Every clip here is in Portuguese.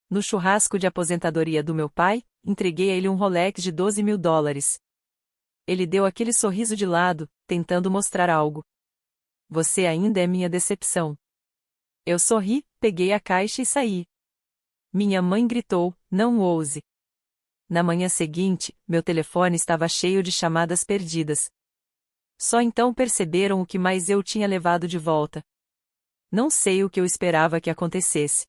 No churrasco de aposentadoria do meu pai, entreguei a ele um Rolex de $12.000. Ele deu aquele sorriso de lado, tentando mostrar algo. Você ainda é minha decepção. Eu sorri, peguei a caixa e saí. Minha mãe gritou, não ouse. Na manhã seguinte, meu telefone estava cheio de chamadas perdidas. Só então perceberam o que mais eu tinha levado de volta. Não sei o que eu esperava que acontecesse.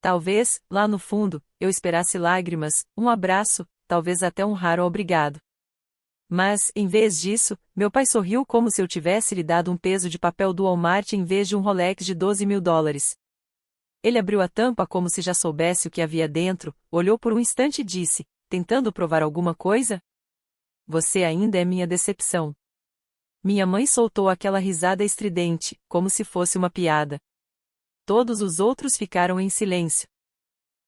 Talvez, lá no fundo, eu esperasse lágrimas, um abraço, talvez até um raro obrigado. Mas, em vez disso, meu pai sorriu como se eu tivesse lhe dado um peso de papel do Walmart em vez de um Rolex de $12.000. Ele abriu a tampa como se já soubesse o que havia dentro, olhou por um instante e disse, tentando provar alguma coisa? Você ainda é minha decepção. Minha mãe soltou aquela risada estridente, como se fosse uma piada. Todos os outros ficaram em silêncio.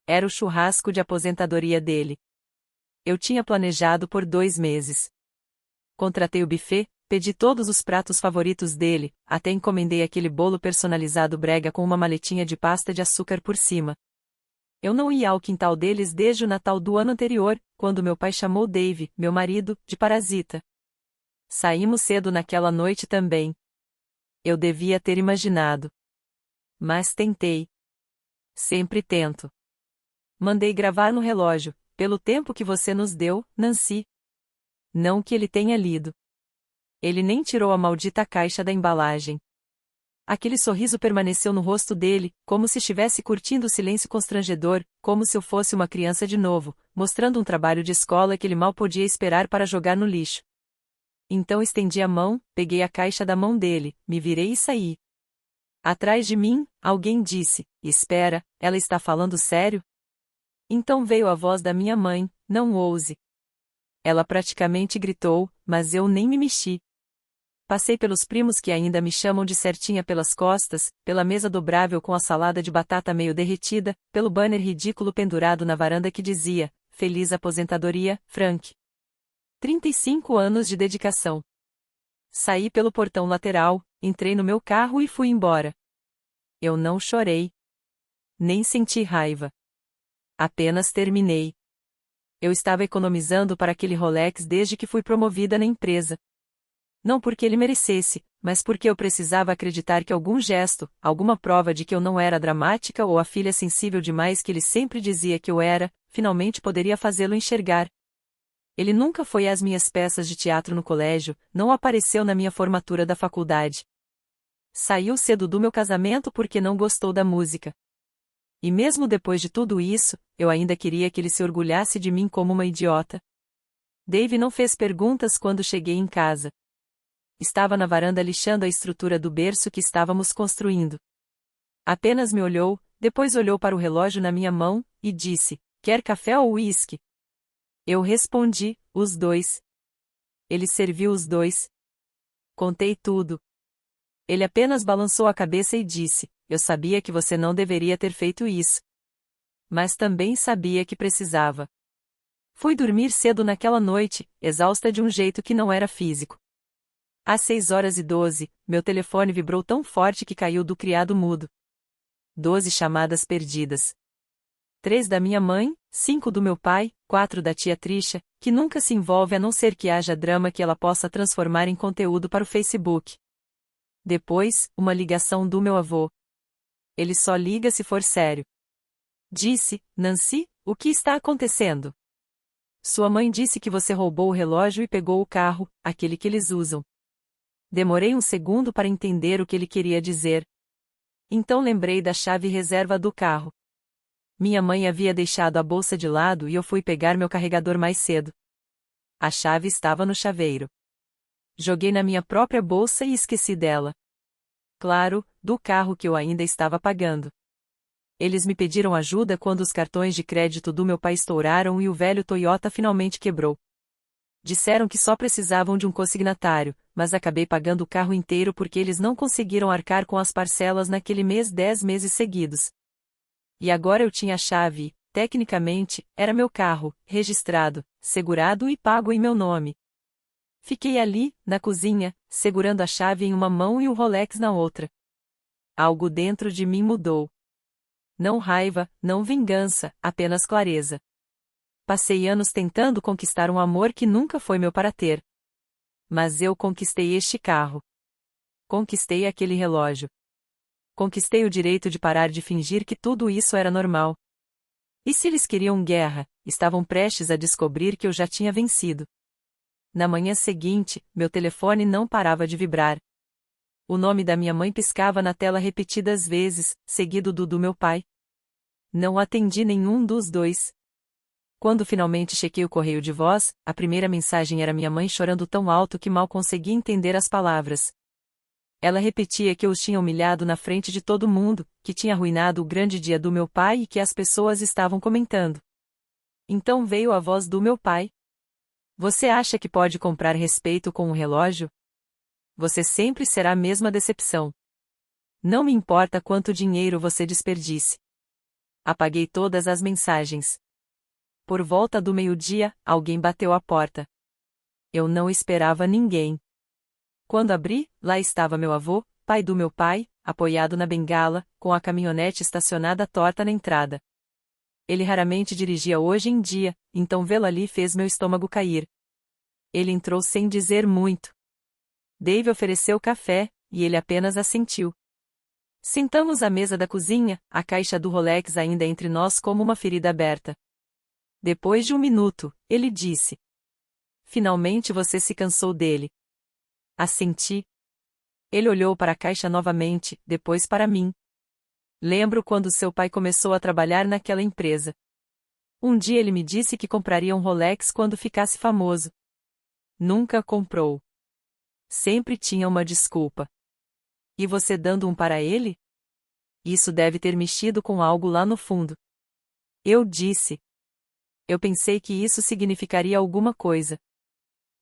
Era o churrasco de aposentadoria dele. Eu tinha planejado por 2 meses. Contratei o buffet, pedi todos os pratos favoritos dele, até encomendei aquele bolo personalizado brega com uma maletinha de pasta de açúcar por cima. Eu não ia ao quintal deles desde o Natal do ano anterior, quando meu pai chamou Dave, meu marido, de parasita. Saímos cedo naquela noite também. Eu devia ter imaginado. Mas tentei. Sempre tento. Mandei gravar no relógio, pelo tempo que você nos deu, Nancy. Não que ele tenha lido. Ele nem tirou a maldita caixa da embalagem. Aquele sorriso permaneceu no rosto dele, como se estivesse curtindo o silêncio constrangedor, como se eu fosse uma criança de novo, mostrando um trabalho de escola que ele mal podia esperar para jogar no lixo. Então estendi a mão, peguei a caixa da mão dele, me virei e saí. Atrás de mim, alguém disse, espera, ela está falando sério? Então veio a voz da minha mãe, não ouse. Ela praticamente gritou, mas eu nem me mexi. Passei pelos primos que ainda me chamam de certinha pelas costas, pela mesa dobrável com a salada de batata meio derretida, pelo banner ridículo pendurado na varanda que dizia, Feliz aposentadoria, Frank. 35 anos de dedicação. Saí pelo portão lateral, entrei no meu carro e fui embora. Eu não chorei. Nem senti raiva. Apenas terminei. Eu estava economizando para aquele Rolex desde que fui promovida na empresa. Não porque ele merecesse, mas porque eu precisava acreditar que algum gesto, alguma prova de que eu não era dramática ou a filha sensível demais que ele sempre dizia que eu era, finalmente poderia fazê-lo enxergar. Ele nunca foi às minhas peças de teatro no colégio, não apareceu na minha formatura da faculdade. Saiu cedo do meu casamento porque não gostou da música. E mesmo depois de tudo isso, eu ainda queria que ele se orgulhasse de mim como uma idiota. Dave não fez perguntas quando cheguei em casa. Estava na varanda lixando a estrutura do berço que estávamos construindo. Apenas me olhou, depois olhou para o relógio na minha mão, e disse, quer café ou uísque? Eu respondi, os dois. Ele serviu os dois. Contei tudo. Ele apenas balançou a cabeça e disse, eu sabia que você não deveria ter feito isso. Mas também sabia que precisava. Fui dormir cedo naquela noite, exausta de um jeito que não era físico. Às 6h12, meu telefone vibrou tão forte que caiu do criado mudo. 12 chamadas perdidas. 3 da minha mãe, 5 do meu pai, 4 da tia Trisha, que nunca se envolve a não ser que haja drama que ela possa transformar em conteúdo para o Facebook. Depois, uma ligação do meu avô. Ele só liga se for sério. Disse, Nancy, o que está acontecendo? Sua mãe disse que você roubou o relógio e pegou o carro, aquele que eles usam. Demorei um segundo para entender o que ele queria dizer. Então lembrei da chave reserva do carro. Minha mãe havia deixado a bolsa de lado e eu fui pegar meu carregador mais cedo. A chave estava no chaveiro. Joguei na minha própria bolsa e esqueci dela. Claro, do carro que eu ainda estava pagando. Eles me pediram ajuda quando os cartões de crédito do meu pai estouraram e o velho Toyota finalmente quebrou. Disseram que só precisavam de um consignatário, mas acabei pagando o carro inteiro porque eles não conseguiram arcar com as parcelas naquele mês 10 meses seguidos. E agora eu tinha a chave e, tecnicamente, era meu carro, registrado, segurado e pago em meu nome. Fiquei ali, na cozinha, segurando a chave em uma mão e o Rolex na outra. Algo dentro de mim mudou. Não raiva, não vingança, apenas clareza. Passei anos tentando conquistar um amor que nunca foi meu para ter. Mas eu conquistei este carro. Conquistei aquele relógio. Conquistei o direito de parar de fingir que tudo isso era normal. E se eles queriam guerra, estavam prestes a descobrir que eu já tinha vencido. Na manhã seguinte, meu telefone não parava de vibrar. O nome da minha mãe piscava na tela repetidas vezes, seguido do meu pai. Não atendi nenhum dos dois. Quando finalmente chequei o correio de voz, a primeira mensagem era minha mãe chorando tão alto que mal conseguia entender as palavras. Ela repetia que eu os tinha humilhado na frente de todo mundo, que tinha arruinado o grande dia do meu pai e que as pessoas estavam comentando. Então veio a voz do meu pai. Você acha que pode comprar respeito com um relógio? Você sempre será a mesma decepção. Não me importa quanto dinheiro você desperdice. Apaguei todas as mensagens. Por volta do meio-dia, alguém bateu à porta. Eu não esperava ninguém. Quando abri, lá estava meu avô, pai do meu pai, apoiado na bengala, com a caminhonete estacionada torta na entrada. Ele raramente dirigia hoje em dia, então vê-lo ali fez meu estômago cair. Ele entrou sem dizer muito. Dave ofereceu café, e ele apenas assentiu. Sentamos à mesa da cozinha, a caixa do Rolex ainda entre nós como uma ferida aberta. Depois de um minuto, ele disse: Finalmente você se cansou dele. Assenti. Ele olhou para a caixa novamente, depois para mim. Lembro quando seu pai começou a trabalhar naquela empresa. Um dia ele me disse que compraria um Rolex quando ficasse famoso. Nunca comprou. Sempre tinha uma desculpa. E você dando um para ele? Isso deve ter mexido com algo lá no fundo. Eu disse. Eu pensei que isso significaria alguma coisa.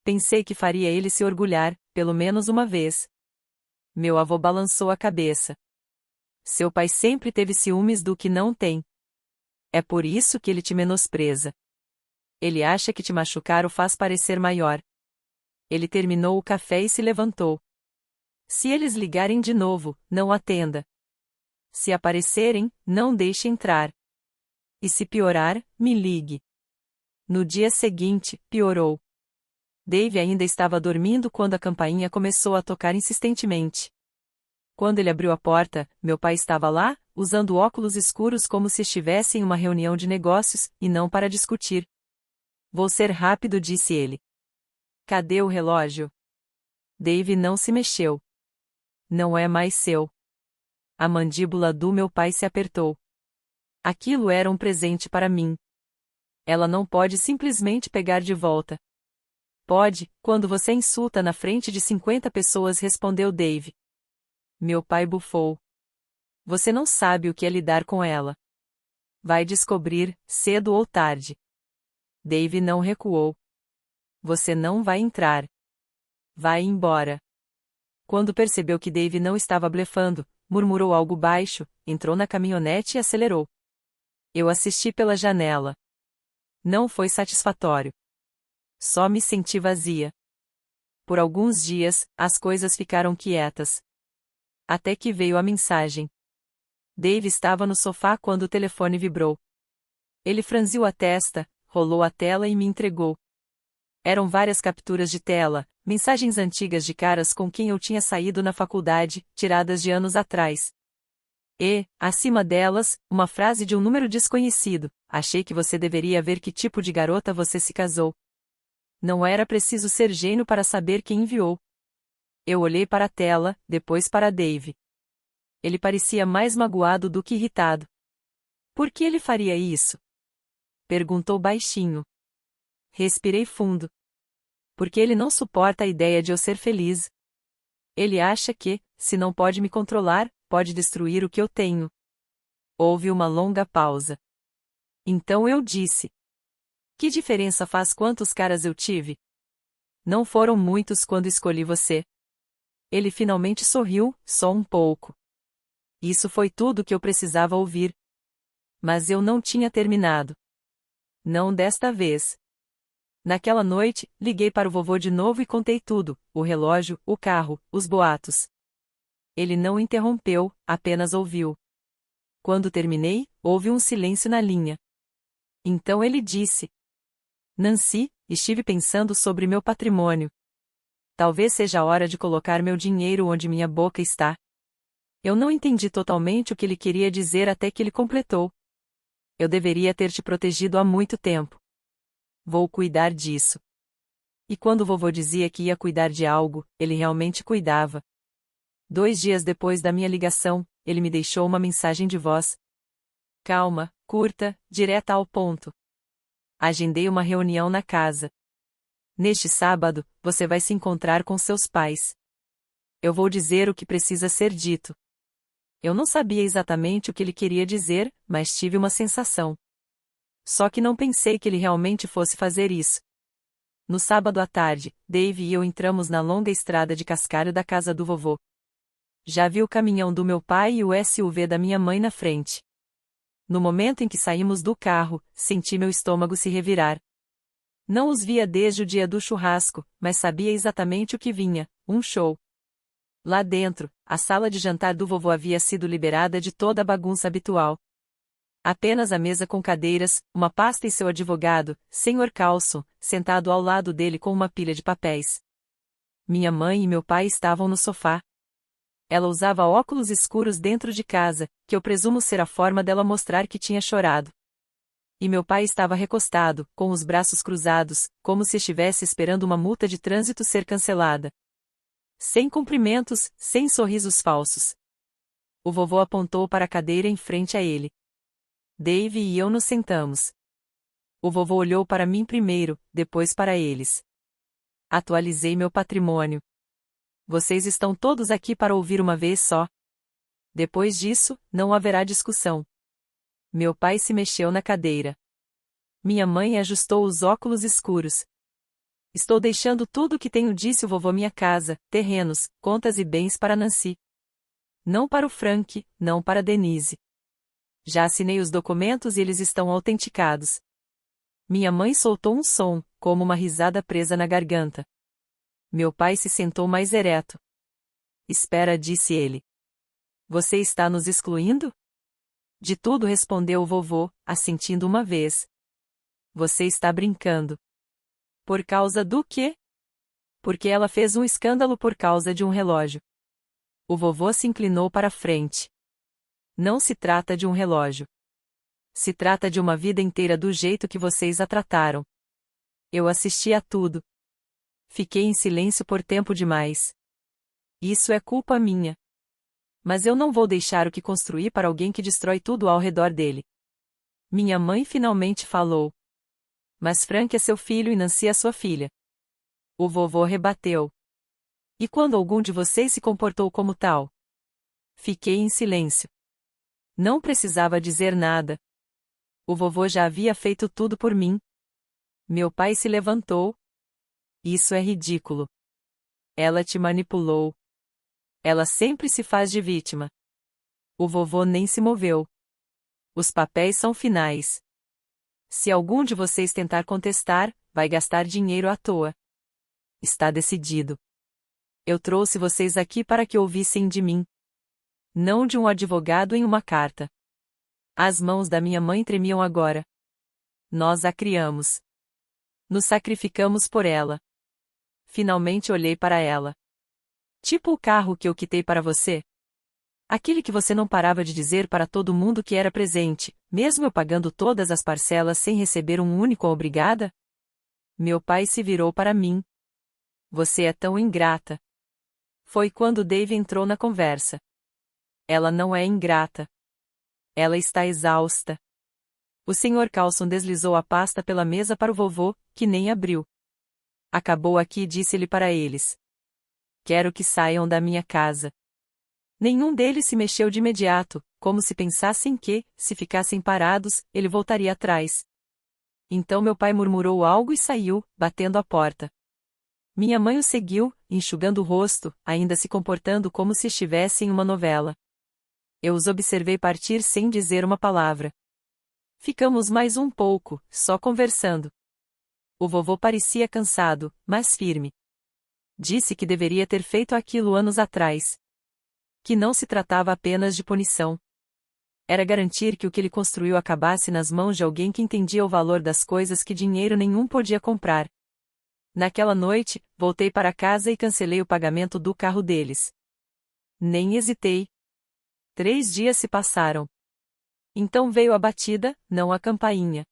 Pensei que faria ele se orgulhar, pelo menos uma vez. Meu avô balançou a cabeça. Seu pai sempre teve ciúmes do que não tem. É por isso que ele te menospreza. Ele acha que te machucar o faz parecer maior. Ele terminou o café e se levantou. Se eles ligarem de novo, não atenda. Se aparecerem, não deixe entrar. E se piorar, me ligue. No dia seguinte, piorou. Dave ainda estava dormindo quando a campainha começou a tocar insistentemente. Quando ele abriu a porta, meu pai estava lá, usando óculos escuros como se estivesse em uma reunião de negócios, e não para discutir. Vou ser rápido, disse ele. Cadê o relógio? Dave não se mexeu. Não é mais seu. A mandíbula do meu pai se apertou. Aquilo era um presente para mim. Ela não pode simplesmente pegar de volta. Pode, quando você insulta na frente de 50 pessoas, respondeu Dave. Meu pai bufou. Você não sabe o que é lidar com ela. Vai descobrir, cedo ou tarde. Dave não recuou. Você não vai entrar. Vai embora. Quando percebeu que Dave não estava blefando, murmurou algo baixo, entrou na caminhonete e acelerou. Eu assisti pela janela. Não foi satisfatório. Só me senti vazia. Por alguns dias, as coisas ficaram quietas. Até que veio a mensagem. Dave estava no sofá quando o telefone vibrou. Ele franziu a testa, rolou a tela e me entregou. Eram várias capturas de tela, mensagens antigas de caras com quem eu tinha saído na faculdade, tiradas de anos atrás. E, acima delas, uma frase de um número desconhecido: achei que você deveria ver que tipo de garota você se casou. Não era preciso ser gênio para saber quem enviou. Eu olhei para a tela, depois para Dave. Ele parecia mais magoado do que irritado. Por que ele faria isso? Perguntou baixinho. Respirei fundo. Porque ele não suporta a ideia de eu ser feliz. Ele acha que, se não pode me controlar, pode destruir o que eu tenho. Houve uma longa pausa. Então eu disse: Que diferença faz quantos caras eu tive? Não foram muitos quando escolhi você. Ele finalmente sorriu, só um pouco. Isso foi tudo que eu precisava ouvir. Mas eu não tinha terminado. Não desta vez. Naquela noite, liguei para o vovô de novo e contei tudo: o relógio, o carro, os boatos. Ele não interrompeu, apenas ouviu. Quando terminei, houve um silêncio na linha. Então ele disse: Nancy, estive pensando sobre meu patrimônio. Talvez seja a hora de colocar meu dinheiro onde minha boca está. Eu não entendi totalmente o que ele queria dizer até que ele completou. Eu deveria ter te protegido há muito tempo. Vou cuidar disso. E quando o vovô dizia que ia cuidar de algo, ele realmente cuidava. 2 dias depois da minha ligação, ele me deixou uma mensagem de voz. Calma, curta, direta ao ponto. Agendei uma reunião na casa. Neste sábado, você vai se encontrar com seus pais. Eu vou dizer o que precisa ser dito. Eu não sabia exatamente o que ele queria dizer, mas tive uma sensação. Só que não pensei que ele realmente fosse fazer isso. No sábado à tarde, Dave e eu entramos na longa estrada de cascalho da casa do vovô. Já vi o caminhão do meu pai e o SUV da minha mãe na frente. No momento em que saímos do carro, senti meu estômago se revirar. Não os via desde o dia do churrasco, mas sabia exatamente o que vinha: um show. Lá dentro, a sala de jantar do vovô havia sido liberada de toda a bagunça habitual. Apenas a mesa com cadeiras, uma pasta e seu advogado, Sr. Carlson, sentado ao lado dele com uma pilha de papéis. Minha mãe e meu pai estavam no sofá. Ela usava óculos escuros dentro de casa, que eu presumo ser a forma dela mostrar que tinha chorado. E meu pai estava recostado, com os braços cruzados, como se estivesse esperando uma multa de trânsito ser cancelada. Sem cumprimentos, sem sorrisos falsos. O vovô apontou para a cadeira em frente a ele. Dave e eu nos sentamos. O vovô olhou para mim primeiro, depois para eles. Atualizei meu patrimônio. Vocês estão todos aqui para ouvir uma vez só. Depois disso, não haverá discussão. Meu pai se mexeu na cadeira. Minha mãe ajustou os óculos escuros. Estou deixando tudo o que tenho, disse o vovô: minha casa, terrenos, contas e bens para Nancy. Não para o Frank, não para Denise. Já assinei os documentos e eles estão autenticados. Minha mãe soltou um som, como uma risada presa na garganta. Meu pai se sentou mais ereto. Espera, disse ele. Você está nos excluindo? De tudo, respondeu o vovô, assentindo uma vez. Você está brincando. Por causa do quê? Porque ela fez um escândalo por causa de um relógio. O vovô se inclinou para a frente. Não se trata de um relógio. Se trata de uma vida inteira do jeito que vocês a trataram. Eu assisti a tudo. Fiquei em silêncio por tempo demais. Isso é culpa minha. Mas eu não vou deixar o que construí para alguém que destrói tudo ao redor dele. Minha mãe finalmente falou. Mas Frank é seu filho e Nancy é sua filha. O vovô rebateu. E quando algum de vocês se comportou como tal? Fiquei em silêncio. Não precisava dizer nada. O vovô já havia feito tudo por mim. Meu pai se levantou. Isso é ridículo. Ela te manipulou. Ela sempre se faz de vítima. O vovô nem se moveu. Os papéis são finais. Se algum de vocês tentar contestar, vai gastar dinheiro à toa. Está decidido. Eu trouxe vocês aqui para que ouvissem de mim. Não de um advogado em uma carta. As mãos da minha mãe tremiam agora. Nós a criamos. Nos sacrificamos por ela. Finalmente olhei para ela. Tipo o carro que eu quitei para você? Aquele que você não parava de dizer para todo mundo que era presente, mesmo eu pagando todas as parcelas sem receber um único obrigada? Meu pai se virou para mim. Você é tão ingrata. Foi quando Dave entrou na conversa. Ela não é ingrata. Ela está exausta. O Sr. Carlson deslizou a pasta pela mesa para o vovô, que nem abriu. Acabou aqui, disse-lhe para eles. Quero que saiam da minha casa. Nenhum deles se mexeu de imediato, como se pensassem que, se ficassem parados, ele voltaria atrás. Então meu pai murmurou algo e saiu, batendo a porta. Minha mãe o seguiu, enxugando o rosto, ainda se comportando como se estivesse em uma novela. Eu os observei partir sem dizer uma palavra. Ficamos mais um pouco, só conversando. O vovô parecia cansado, mas firme. Disse que deveria ter feito aquilo anos atrás. Que não se tratava apenas de punição. Era garantir que o que ele construiu acabasse nas mãos de alguém que entendia o valor das coisas que dinheiro nenhum podia comprar. Naquela noite, voltei para casa e cancelei o pagamento do carro deles. Nem hesitei. 3 dias se passaram. Então veio a batida, não a campainha.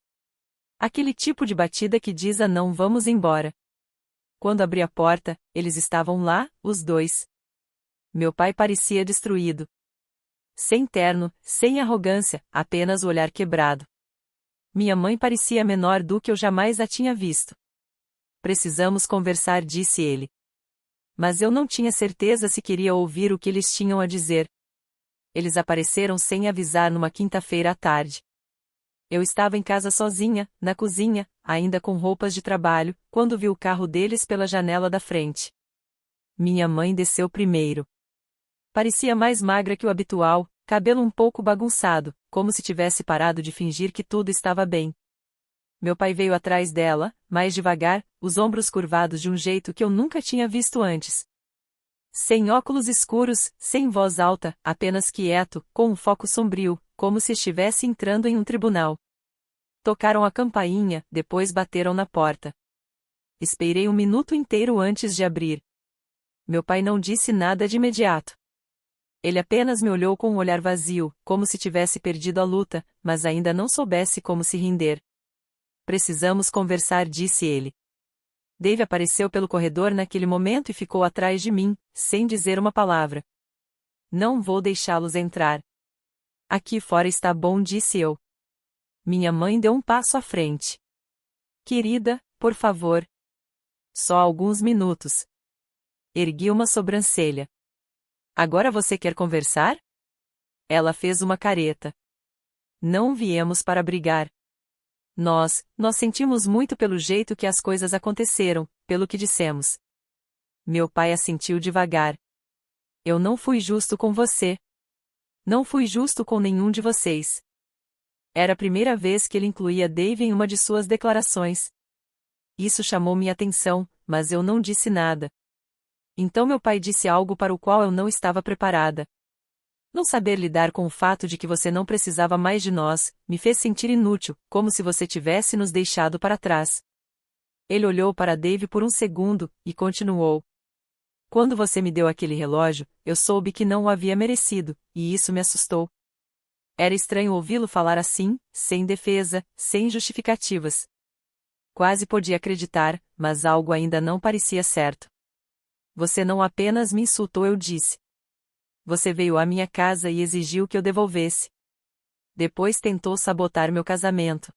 Aquele tipo de batida que diz a não vamos embora. Quando abri a porta, eles estavam lá, os dois. Meu pai parecia destruído. Sem terno, sem arrogância, apenas o olhar quebrado. Minha mãe parecia menor do que eu jamais a tinha visto. Precisamos conversar, disse ele. Mas eu não tinha certeza se queria ouvir o que eles tinham a dizer. Eles apareceram sem avisar numa quinta-feira à tarde. Eu estava em casa sozinha, na cozinha, ainda com roupas de trabalho, quando vi o carro deles pela janela da frente. Minha mãe desceu primeiro. Parecia mais magra que o habitual, cabelo um pouco bagunçado, como se tivesse parado de fingir que tudo estava bem. Meu pai veio atrás dela, mais devagar, os ombros curvados de um jeito que eu nunca tinha visto antes. Sem óculos escuros, sem voz alta, apenas quieto, com um foco sombrio, como se estivesse entrando em um tribunal. Tocaram a campainha, depois bateram na porta. Esperei 1 minuto inteiro antes de abrir. Meu pai não disse nada de imediato. Ele apenas me olhou com um olhar vazio, como se tivesse perdido a luta, mas ainda não soubesse como se render. Precisamos conversar, disse ele. Dave apareceu pelo corredor naquele momento e ficou atrás de mim, sem dizer uma palavra. Não vou deixá-los entrar. Aqui fora está bom, disse eu. Minha mãe deu um passo à frente. Querida, por favor. Só alguns minutos. Ergui uma sobrancelha. Agora você quer conversar? Ela fez uma careta. Não viemos para brigar. Nós sentimos muito pelo jeito que as coisas aconteceram, pelo que dissemos. Meu pai assentiu devagar. Eu não fui justo com você. Não fui justo com nenhum de vocês. Era a primeira vez que ele incluía Dave em uma de suas declarações. Isso chamou minha atenção, mas eu não disse nada. Então meu pai disse algo para o qual eu não estava preparada. Não saber lidar com o fato de que você não precisava mais de nós, me fez sentir inútil, como se você tivesse nos deixado para trás. Ele olhou para Dave por um segundo, e continuou. Quando você me deu aquele relógio, eu soube que não o havia merecido, e isso me assustou. Era estranho ouvi-lo falar assim, sem defesa, sem justificativas. Quase podia acreditar, mas algo ainda não parecia certo. Você não apenas me insultou, eu disse. Você veio à minha casa e exigiu que eu devolvesse. Depois tentou sabotar meu casamento.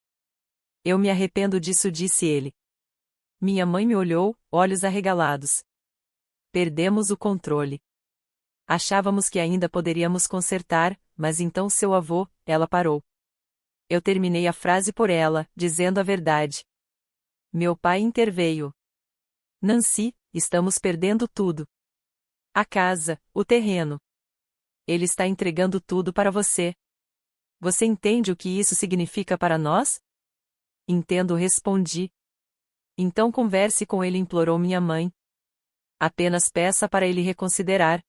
Eu me arrependo disso, disse ele. Minha mãe me olhou, olhos arregalados. Perdemos o controle. Achávamos que ainda poderíamos consertar, mas então seu avô, ela parou. Eu terminei a frase por ela, dizendo a verdade. Meu pai interveio. Nancy, estamos perdendo tudo. A casa, o terreno. Ele está entregando tudo para você. Você entende o que isso significa para nós? Entendo, respondi. Então converse com ele, implorou minha mãe. Apenas peça para ele reconsiderar.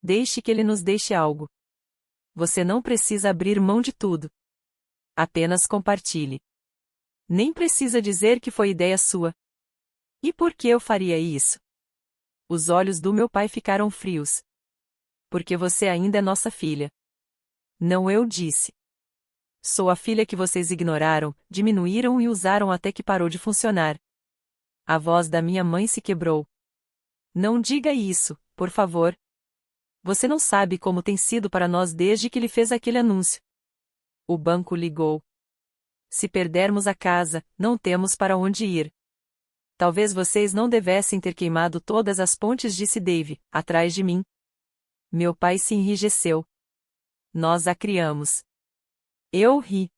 Deixe que ele nos deixe algo. Você não precisa abrir mão de tudo. Apenas compartilhe. Nem precisa dizer que foi ideia sua. E por que eu faria isso? Os olhos do meu pai ficaram frios. Porque você ainda é nossa filha. Não, eu disse. Sou a filha que vocês ignoraram, diminuíram e usaram até que parou de funcionar. A voz da minha mãe se quebrou. Não diga isso, por favor. Você não sabe como tem sido para nós desde que ele fez aquele anúncio. O banco ligou. Se perdermos a casa, não temos para onde ir. Talvez vocês não devessem ter queimado todas as pontes, disse Dave, atrás de mim. Meu pai se enrijeceu. Nós a criamos. Eu ri.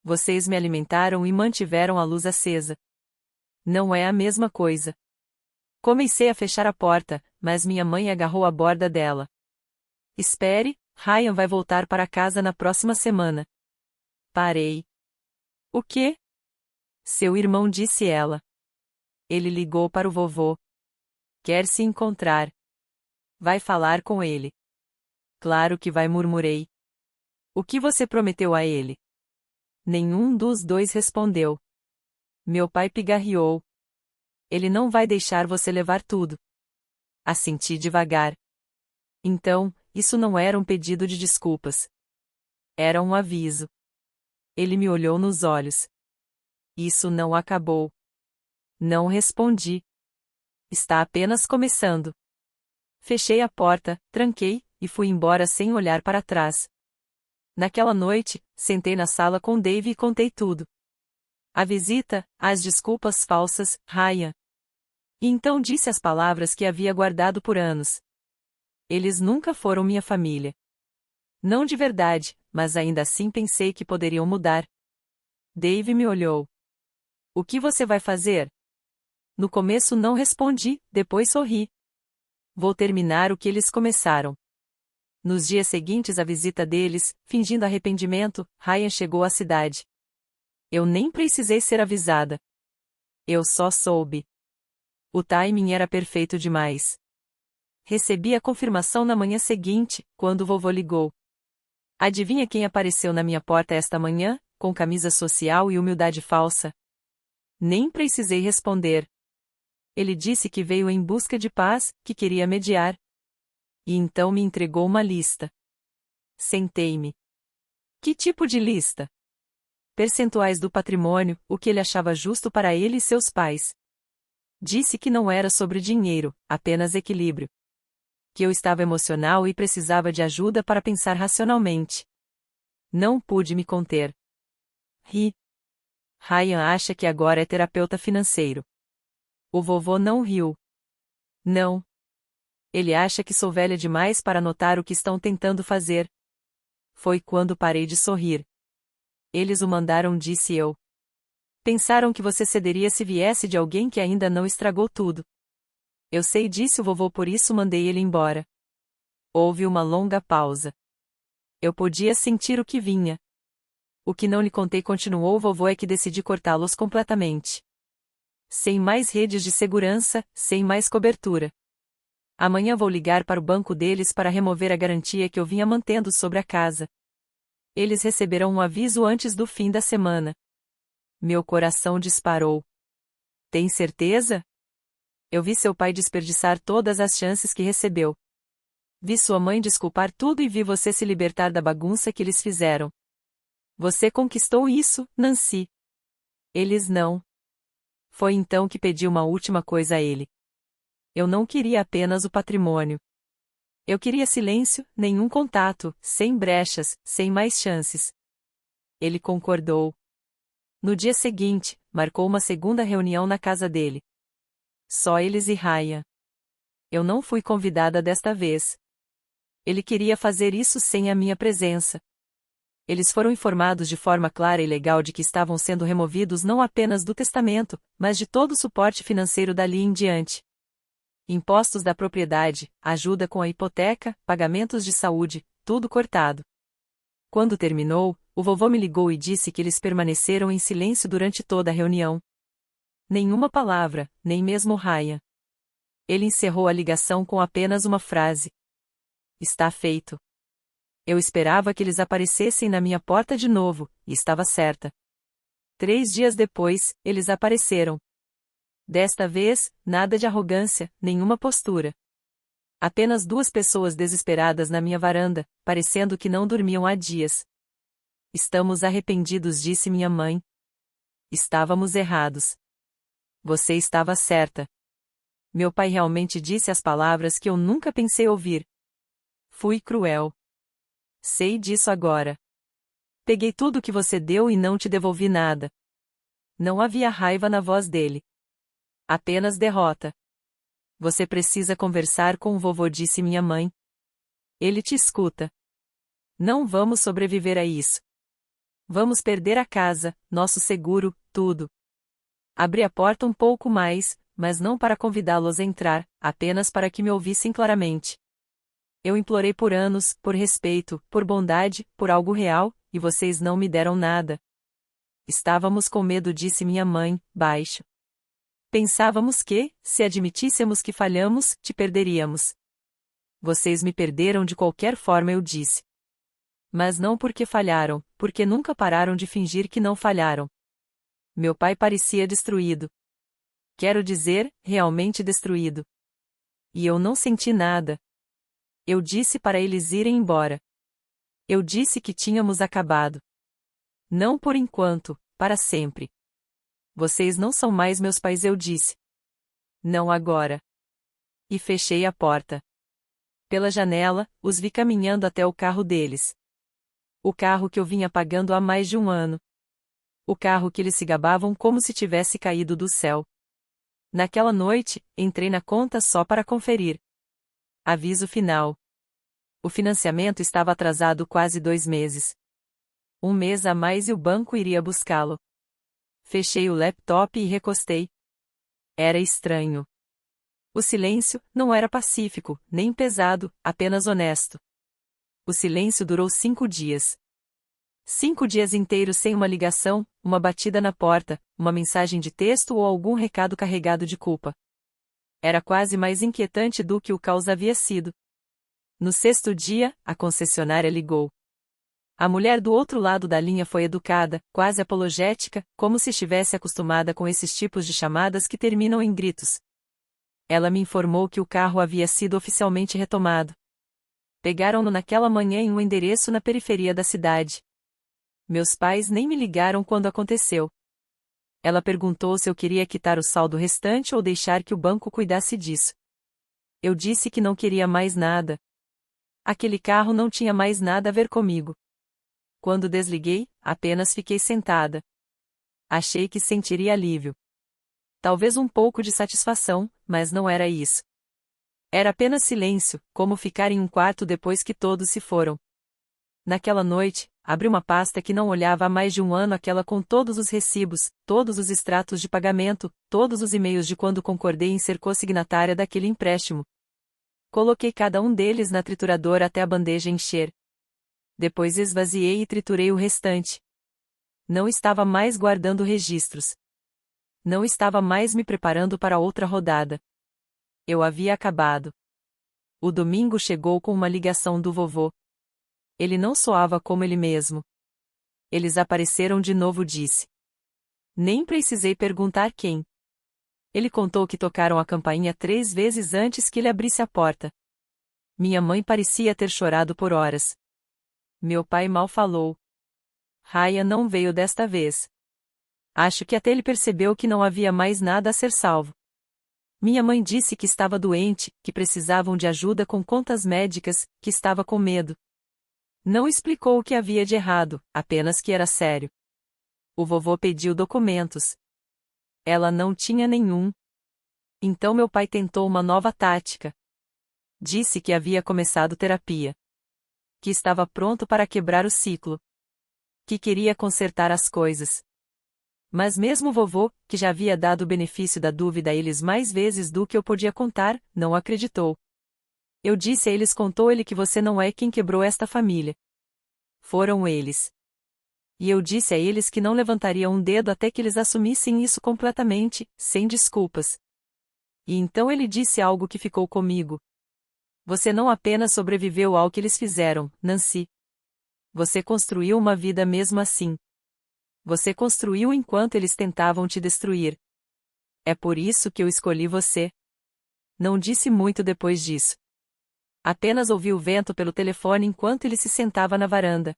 Vocês me alimentaram e mantiveram a luz acesa. Não é a mesma coisa. Comecei a fechar a porta, mas minha mãe agarrou a borda dela. Espere, Ryan vai voltar para casa na próxima semana. Parei. O quê? Seu irmão, disse ela. Ele ligou para o vovô. Quer se encontrar. Vai falar com ele. Claro que vai, murmurei. O que você prometeu a ele? Nenhum dos dois respondeu. Meu pai pigarreou. Ele não vai deixar você levar tudo. Assenti devagar. Então, isso não era um pedido de desculpas. Era um aviso. Ele me olhou nos olhos. Isso não acabou. Não respondi. Está apenas começando. Fechei a porta, tranquei, e fui embora sem olhar para trás. Naquela noite, sentei na sala com Dave e contei tudo. A visita, as desculpas falsas, Ryan. E então disse as palavras que havia guardado por anos. Eles nunca foram minha família. Não de verdade, mas ainda assim pensei que poderiam mudar. Dave me olhou. O que você vai fazer? No começo não respondi, depois sorri. Vou terminar o que eles começaram. Nos dias seguintes à visita deles, fingindo arrependimento, Ryan chegou à cidade. Eu nem precisei ser avisada. Eu só soube. O timing era perfeito demais. Recebi a confirmação na manhã seguinte, quando o vovô ligou. Adivinha quem apareceu na minha porta esta manhã, com camisa social e humildade falsa? Nem precisei responder. Ele disse que veio em busca de paz, que queria mediar. E então me entregou uma lista. Sentei-me. Que tipo de lista? Percentuais do patrimônio, o que ele achava justo para ele e seus pais. Disse que não era sobre dinheiro, apenas equilíbrio. Que eu estava emocional e precisava de ajuda para pensar racionalmente. Não pude me conter. Ri. Ryan acha que agora é terapeuta financeiro. O vovô não riu. Não. Ele acha que sou velha demais para notar o que estão tentando fazer. Foi quando parei de sorrir. Eles o mandaram, disse eu. Pensaram que você cederia se viesse de alguém que ainda não estragou tudo. Eu sei, disse o vovô, por isso mandei ele embora. Houve uma longa pausa. Eu podia sentir o que vinha. O que não lhe contei, continuou o vovô, é que decidi cortá-los completamente. Sem mais redes de segurança, sem mais cobertura. Amanhã vou ligar para o banco deles para remover a garantia que eu vinha mantendo sobre a casa. Eles receberão um aviso antes do fim da semana. Meu coração disparou. Tem certeza? Eu vi seu pai desperdiçar todas as chances que recebeu. Vi sua mãe desculpar tudo e vi você se libertar da bagunça que eles fizeram. Você conquistou isso, Nancy. Eles não. Foi então que pedi uma última coisa a ele. Eu não queria apenas o patrimônio. Eu queria silêncio, nenhum contato, sem brechas, sem mais chances. Ele concordou. No dia seguinte, marcou uma segunda reunião na casa dele. Só eles e Ryan. Eu não fui convidada desta vez. Ele queria fazer isso sem a minha presença. Eles foram informados de forma clara e legal de que estavam sendo removidos não apenas do testamento, mas de todo o suporte financeiro dali em diante. Impostos da propriedade, ajuda com a hipoteca, pagamentos de saúde, tudo cortado. Quando terminou, o vovô me ligou e disse que eles permaneceram em silêncio durante toda a reunião. Nenhuma palavra, nem mesmo Ryan. Ele encerrou a ligação com apenas uma frase. Está feito. Eu esperava que eles aparecessem na minha porta de novo, e estava certa. 3 dias depois, eles apareceram. Desta vez, nada de arrogância, nenhuma postura. Apenas 2 pessoas desesperadas na minha varanda, parecendo que não dormiam há dias. Estamos arrependidos, disse minha mãe. Estávamos errados. Você estava certa. Meu pai realmente disse as palavras que eu nunca pensei ouvir. Fui cruel. Sei disso agora. Peguei tudo que você deu e não te devolvi nada. Não havia raiva na voz dele. Apenas derrota. Você precisa conversar com o vovô, disse minha mãe. Ele te escuta. Não vamos sobreviver a isso. Vamos perder a casa, nosso seguro, tudo. Abri a porta um pouco mais, mas não para convidá-los a entrar, apenas para que me ouvissem claramente. Eu implorei por anos, por respeito, por bondade, por algo real, e vocês não me deram nada. Estávamos com medo, disse minha mãe, baixo. Pensávamos que, se admitíssemos que falhamos, te perderíamos. Vocês me perderam de qualquer forma, eu disse. Mas não porque falharam, porque nunca pararam de fingir que não falharam. Meu pai parecia destruído. Quero dizer, realmente destruído. E eu não senti nada. Eu disse para eles irem embora. Eu disse que tínhamos acabado. Não por enquanto, para sempre. Vocês não são mais meus pais, eu disse. Não agora. E fechei a porta. Pela janela, os vi caminhando até o carro deles. O carro que eu vinha pagando há mais de um ano. O carro que eles se gabavam como se tivesse caído do céu. Naquela noite, entrei na conta só para conferir. Aviso final. O financiamento estava atrasado quase 2 meses. Um mês a mais e o banco iria buscá-lo. Fechei o laptop e recostei. Era estranho. O silêncio não era pacífico, nem pesado, apenas honesto. O silêncio durou 5 dias. 5 dias inteiros sem uma ligação, uma batida na porta, uma mensagem de texto ou algum recado carregado de culpa. Era quase mais inquietante do que o caos havia sido. No 6º dia, a concessionária ligou. A mulher do outro lado da linha foi educada, quase apologética, como se estivesse acostumada com esses tipos de chamadas que terminam em gritos. Ela me informou que o carro havia sido oficialmente retomado. Pegaram-no naquela manhã em um endereço na periferia da cidade. Meus pais nem me ligaram quando aconteceu. Ela perguntou se eu queria quitar o saldo restante ou deixar que o banco cuidasse disso. Eu disse que não queria mais nada. Aquele carro não tinha mais nada a ver comigo. Quando desliguei, apenas fiquei sentada. Achei que sentiria alívio. Talvez um pouco de satisfação, mas não era isso. Era apenas silêncio, como ficar em um quarto depois que todos se foram. Naquela noite, abri uma pasta que não olhava há mais de um ano, aquela com todos os recibos, todos os extratos de pagamento, todos os e-mails de quando concordei em ser consignatária daquele empréstimo. Coloquei cada um deles na trituradora até a bandeja encher. Depois esvaziei e triturei o restante. Não estava mais guardando registros. Não estava mais me preparando para outra rodada. Eu havia acabado. O domingo chegou com uma ligação do vovô. Ele não soava como ele mesmo. Eles apareceram de novo, disse. Nem precisei perguntar quem. Ele contou que tocaram a campainha 3 vezes antes que ele abrisse a porta. Minha mãe parecia ter chorado por horas. Meu pai mal falou. Ryan não veio desta vez. Acho que até ele percebeu que não havia mais nada a ser salvo. Minha mãe disse que estava doente, que precisavam de ajuda com contas médicas, que estava com medo. Não explicou o que havia de errado, apenas que era sério. O vovô pediu documentos. Ela não tinha nenhum. Então meu pai tentou uma nova tática. Disse que havia começado terapia. Que estava pronto para quebrar o ciclo. Que queria consertar as coisas. Mas mesmo o vovô, que já havia dado o benefício da dúvida a eles mais vezes do que eu podia contar, não acreditou. Eu disse a eles, contou ele, que você não é quem quebrou esta família. Foram eles. E eu disse a eles que não levantaria um dedo até que eles assumissem isso completamente, sem desculpas. E então ele disse algo que ficou comigo. Você não apenas sobreviveu ao que eles fizeram, Nancy. Você construiu uma vida mesmo assim. Você construiu enquanto eles tentavam te destruir. É por isso que eu escolhi você. Não disse muito depois disso. Apenas ouvi o vento pelo telefone enquanto ele se sentava na varanda.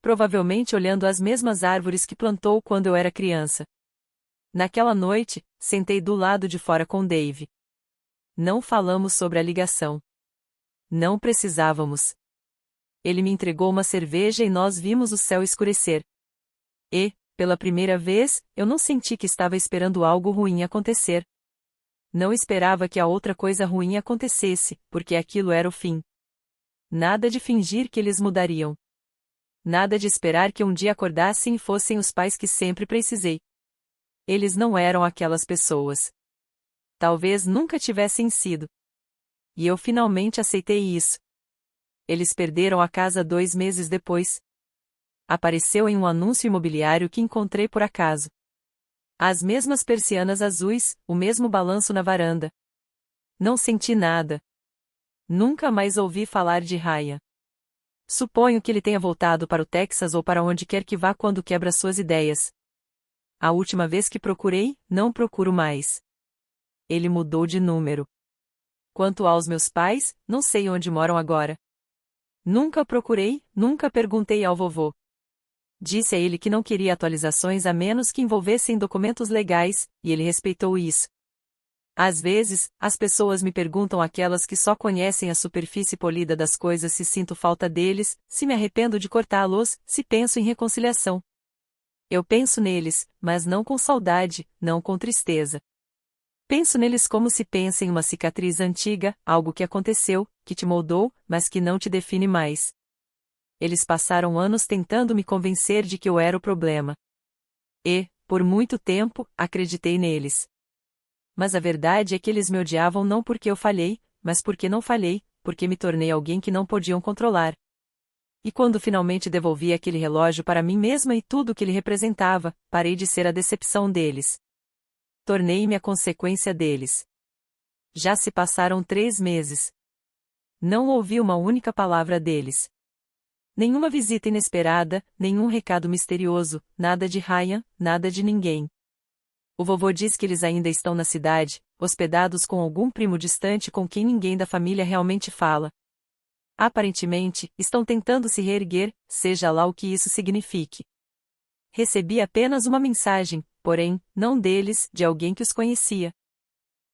Provavelmente olhando as mesmas árvores que plantou quando eu era criança. Naquela noite, sentei do lado de fora com Dave. Não falamos sobre a ligação. Não precisávamos. Ele me entregou uma cerveja e nós vimos o céu escurecer. E, pela primeira vez, eu não senti que estava esperando algo ruim acontecer. Não esperava que a outra coisa ruim acontecesse, porque aquilo era o fim. Nada de fingir que eles mudariam. Nada de esperar que um dia acordassem e fossem os pais que sempre precisei. Eles não eram aquelas pessoas. Talvez nunca tivessem sido. E eu finalmente aceitei isso. Eles perderam a casa 2 meses depois. Apareceu em um anúncio imobiliário que encontrei por acaso. As mesmas persianas azuis, o mesmo balanço na varanda. Não senti nada. Nunca mais ouvi falar de Ryan. Suponho que ele tenha voltado para o Texas ou para onde quer que vá quando quebra suas ideias. A última vez que procurei, não procuro mais. Ele mudou de número. Quanto aos meus pais, não sei onde moram agora. Nunca procurei, nunca perguntei ao vovô. Disse a ele que não queria atualizações a menos que envolvessem documentos legais, e ele respeitou isso. Às vezes, as pessoas me perguntam, aquelas que só conhecem a superfície polida das coisas, se sinto falta deles, se me arrependo de cortá-los, se penso em reconciliação. Eu penso neles, mas não com saudade, não com tristeza. Penso neles como se pensa em uma cicatriz antiga, algo que aconteceu, que te moldou, mas que não te define mais. Eles passaram anos tentando me convencer de que eu era o problema. E, por muito tempo, acreditei neles. Mas a verdade é que eles me odiavam não porque eu falhei, mas porque não falhei, porque me tornei alguém que não podiam controlar. E quando finalmente devolvi aquele relógio para mim mesma e tudo o que ele representava, parei de ser a decepção deles. Tornei-me a consequência deles. Já se passaram 3 meses. Não ouvi uma única palavra deles. Nenhuma visita inesperada, nenhum recado misterioso, nada de Ryan, nada de ninguém. O vovô diz que eles ainda estão na cidade, hospedados com algum primo distante com quem ninguém da família realmente fala. Aparentemente, estão tentando se reerguer, seja lá o que isso signifique. Recebi apenas uma mensagem, porém, não deles, de alguém que os conhecia.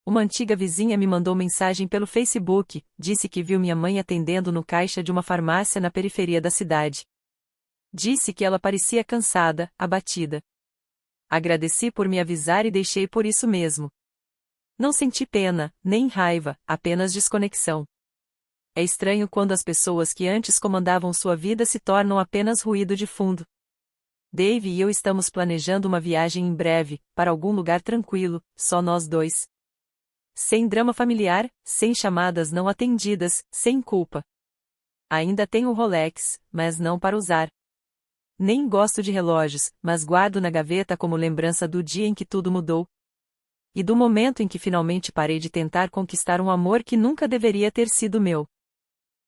Uma antiga vizinha me mandou mensagem pelo Facebook, disse que viu minha mãe atendendo no caixa de uma farmácia na periferia da cidade. Disse que ela parecia cansada, abatida. Agradeci por me avisar e deixei por isso mesmo. Não senti pena, nem raiva, apenas desconexão. É estranho quando as pessoas que antes comandavam sua vida se tornam apenas ruído de fundo. Dave e eu estamos planejando uma viagem em breve, para algum lugar tranquilo, só nós dois. Sem drama familiar, sem chamadas não atendidas, sem culpa. Ainda tenho o Rolex, mas não para usar. Nem gosto de relógios, mas guardo na gaveta como lembrança do dia em que tudo mudou. E do momento em que finalmente parei de tentar conquistar um amor que nunca deveria ter sido meu.